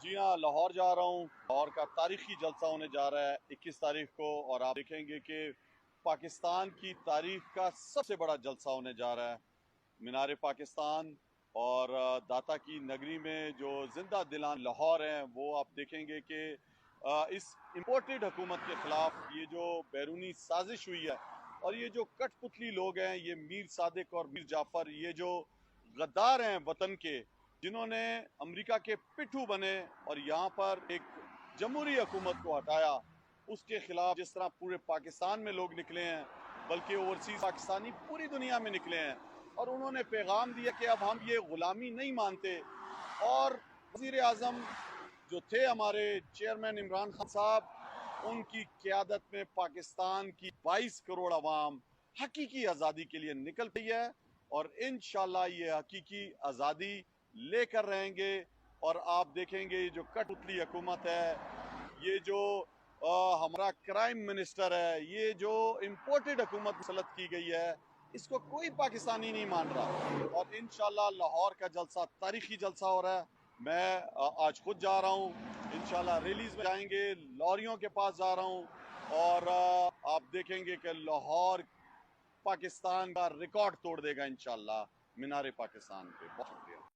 जी हाँ, लाहौर जा रहा हूँ। लाहौर का तारीखी जलसा होने जा रहा है 21 तारीख को, और आप देखेंगे कि पाकिस्तान की तारीख का सबसे बड़ा जलसा होने जा रहा है। मीनार पाकिस्तान और दाता की नगरी में जो जिंदा दिलान लाहौर हैं, वो आप देखेंगे कि इस इम्पोर्टेड हुकूमत के खिलाफ ये जो बैरूनी साजिश हुई है, और ये जो कठपुतली लोग हैं, ये मीर सादिक और मीर जाफर, ये जो गद्दार हैं वतन के, जिन्होंने अमेरिका के पिट्ठू बने और यहाँ पर एक जमहूरी हुकूमत को हटाया, उसके खिलाफ जिस तरह पूरे पाकिस्तान में लोग निकले हैं, बल्कि ओवरसीज पाकिस्तानी पूरी दुनिया में निकले हैं, और उन्होंने पैगाम दिया कि अब हम ये गुलामी नहीं मानते। और वजीर आजम जो थे हमारे चेयरमैन इमरान खान साहब, उनकी क़यादत में पाकिस्तान की 22 करोड़ अवाम हकीकी आज़ादी के लिए निकल पई है, और इंशाल्लाह ये हकीकी आज़ादी लेकर रहेंगे। और आप देखेंगे जो कठपुतली हुकूमत है, ये जो हमारा क्राइम मिनिस्टर है, ये जो इम्पोर्टेड हुकूमत मुसलत की गई है, इसको कोई पाकिस्तानी नहीं मान रहा। और इंशाल्लाह लाहौर का जलसा तारीखी जलसा हो रहा है। मैं आज खुद जा रहा हूँ, इंशाल्लाह रैलीज में जाएंगे, लॉरियों के पास जा रहा हूँ, और आप देखेंगे कि लाहौर पाकिस्तान का रिकॉर्ड तोड़ देगा इंशाल्लाह मीनार पाकिस्तान पे। बहुत शुक्रिया।